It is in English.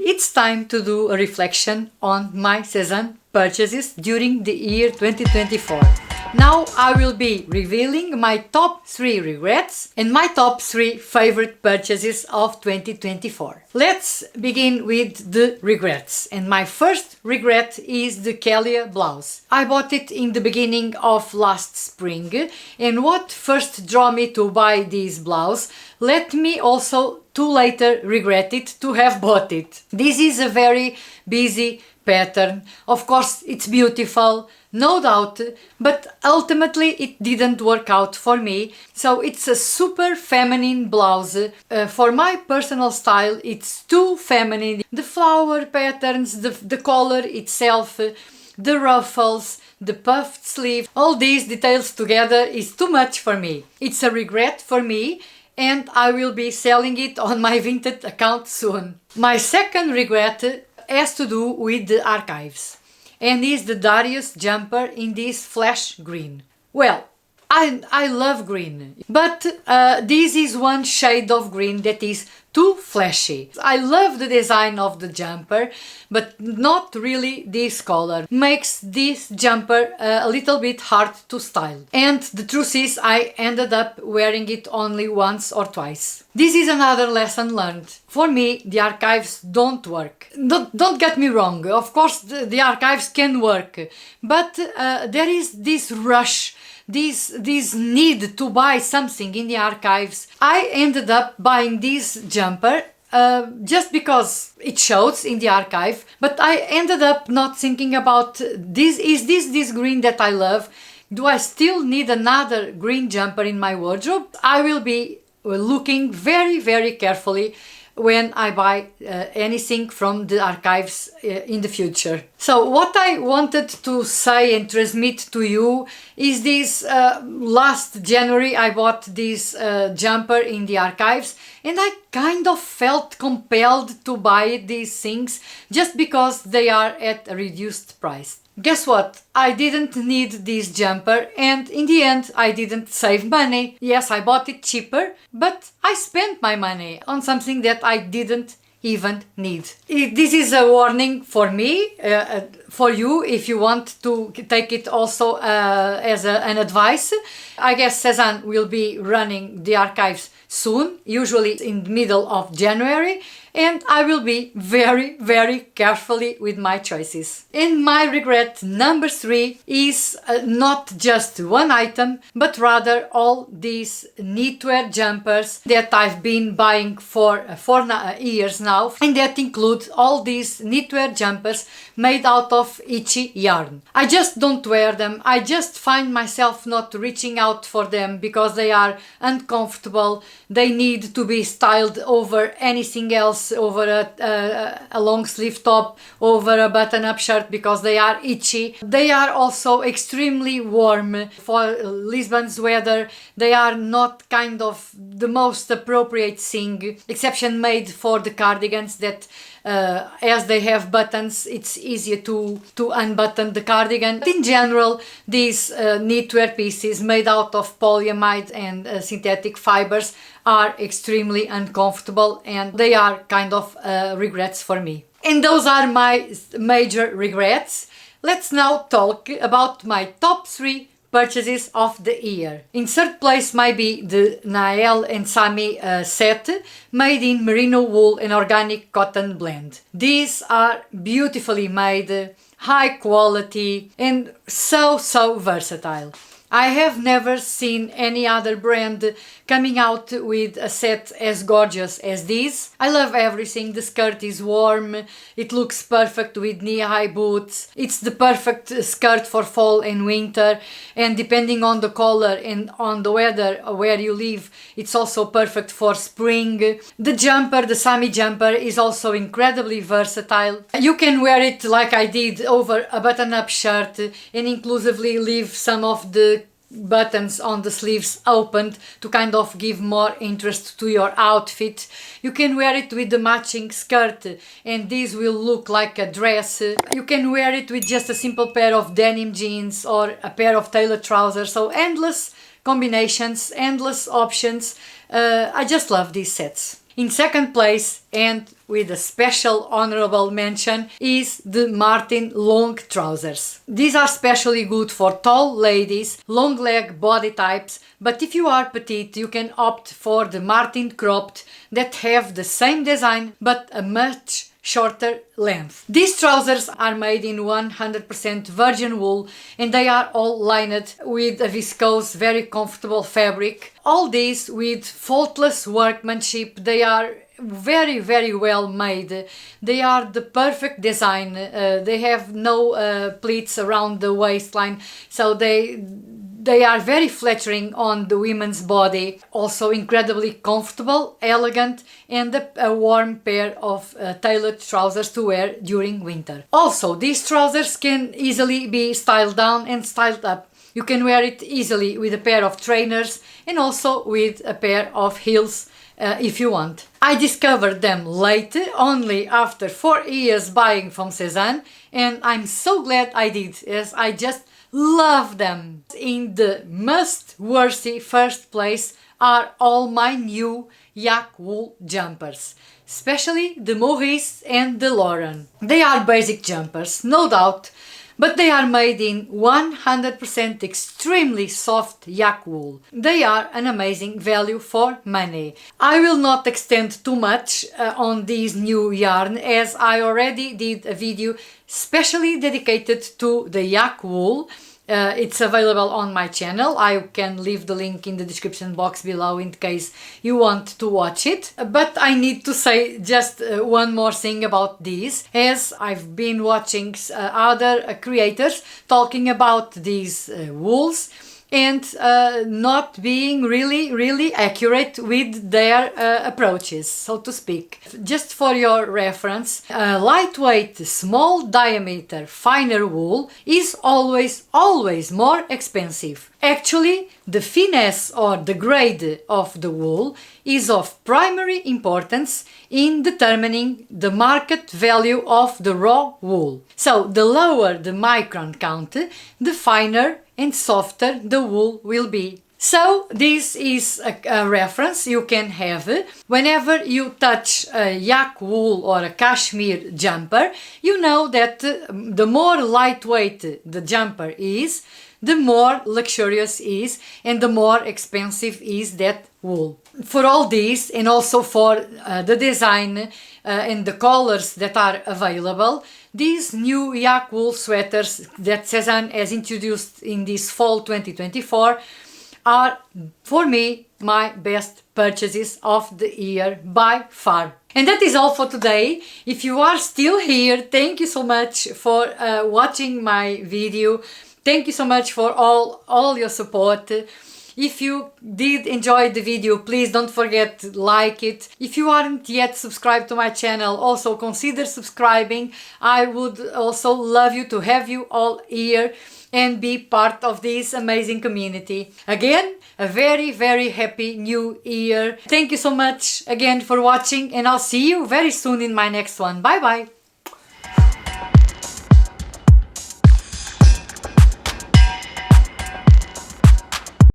it's time to do a reflection on my Sézane purchases during the year 2024. Now I will be revealing my top 3 regrets and my top 3 favorite purchases of 2024. Let's begin with the regrets, and my first regret is the Kelly blouse. I bought it in the beginning of last spring, and what first drew me to buy this blouse let me also to later regret it to have bought it. This is a very busy pattern. Of course, it's beautiful, no doubt, but ultimately it didn't work out for me. So it's a super feminine blouse. For my personal style, it's too feminine. The flower patterns, the collar itself, the ruffles, the puffed sleeve, all these details together is too much for me. It's a regret for me, and I will be selling it on my Vinted account soon. My second regret has to do with the archives, and is the Darius jumper in this flash green. Well, I love green, but this is one shade of green that is too flashy. I love the design of the jumper, but not really this color. Makes this jumper a little bit hard to style. And the truth is, I ended up wearing it only once or twice. This is another lesson learned. For me, the archives don't work. Don't get me wrong, of course the archives can work, but there is this rush, this need to buy something in the archives. I ended up buying this jumper just because it shows in the archive, but I ended up not thinking about this green that I love. Do I still need another green jumper in my wardrobe? I will be looking very carefully when I buy anything from the archives in the future. So what I wanted to say and transmit to you is this: last January I bought this jumper in the archives, and I kind of felt compelled to buy these things just because they are at a reduced price. Guess what? I didn't need this jumper, and in the end I didn't save money. Yes, I bought it cheaper, but I spent my money on something that I didn't even need. This is a warning for me, for you, if you want to take it also as an advice. I guess Sézane will be running the archives soon, usually in the middle of January, and I will be very carefully with my choices. And my regret number 3 is not just one item, but rather all these knitwear jumpers that I've been buying for 4 years now, and that include all these knitwear jumpers made out of itchy yarn. I just don't wear them. I just find myself not reaching out for them because they are uncomfortable. They need to be styled over anything else, over a long sleeve top, over a button-up shirt, because they are itchy. They are also extremely warm for Lisbon's weather. They are not kind of the most appropriate thing, exception made for the cardigans that as they have buttons, it's easier to unbutton the cardigan. But in general, these knitwear pieces made out of polyamide and synthetic fibers are extremely uncomfortable, and they are kind of regrets for me. And those are my major regrets. Let's now talk about my top 3 purchases of the year. In third place might be the NAELLE and SAMI set made in merino wool and organic cotton blend. These are beautifully made, high quality, and so versatile. I have never seen any other brand coming out with a set as gorgeous as this. I love everything. The skirt is warm, it looks perfect with knee-high boots. It's the perfect skirt for fall and winter, and depending on the color and on the weather where you live, it's also perfect for spring. The jumper, the SAMI jumper, is also incredibly versatile. You can wear it like I did over a button-up shirt and inclusively leave some of the buttons on the sleeves opened to kind of give more interest to your outfit. You can wear it with the matching skirt and this will look like a dress. You can wear it with just a simple pair of denim jeans or a pair of tailored trousers. So endless combinations, endless options. I just love these sets. In second place, and with a special honorable mention, is the Martin long trousers. These are specially good for tall ladies, long leg body types, but if you are petite you can opt for the Martin cropped that have the same design but a much shorter length. These trousers are made in 100% virgin wool and they are all lined with a viscose, very comfortable fabric. All these with faultless workmanship. They are very well made. They are the perfect design. They have no pleats around the waistline, so they are very flattering on the women's body. Also incredibly comfortable, elegant, and a warm pair of tailored trousers to wear during winter. Also, these trousers can easily be styled down and styled up. You can wear it easily with a pair of trainers and also with a pair of heels if you want. I discovered them late, only after 4 years buying from Sézane, and I'm so glad I did, as I just love them. In the must-worthy first place are all my new yak wool jumpers, especially the Maurice and the Lauren. They are basic jumpers, no doubt, but they are made in 100% extremely soft yak wool. They are an amazing value for money. I will not extend too much on this new yarn, as I already did a video specially dedicated to the yak wool. It's available on my channel. I can leave the link in the description box below in case you want to watch it. But I need to say just one more thing about this, as I've been watching other creators talking about these wools and not being really accurate with their approaches, so to speak. Just for your reference, a lightweight, small diameter, finer wool is always more expensive. Actually, the finesse or the grade of the wool is of primary importance in determining the market value of the raw wool. So, the lower the micron count, the finer and softer the wool will be. So this is a reference you can have. Whenever you touch a yak wool or a cashmere jumper, you know that the more lightweight the jumper is, the more luxurious is and the more expensive is that wool. For all this, and also for the design and the colors that are available, these new yak wool sweaters that Sézane has introduced in this fall 2024 are, for me, my best purchases of the year by far. And that is all for today. If you are still here, thank you so much for watching my video. Thank you so much for all your support. If you did enjoy the video, please don't forget to like it. If you aren't yet subscribed to my channel, also consider subscribing. I would also love you to have you all here and be part of this amazing community. Again, a very happy new year. Thank you so much again for watching, and I'll see you very soon in my next one. Bye bye.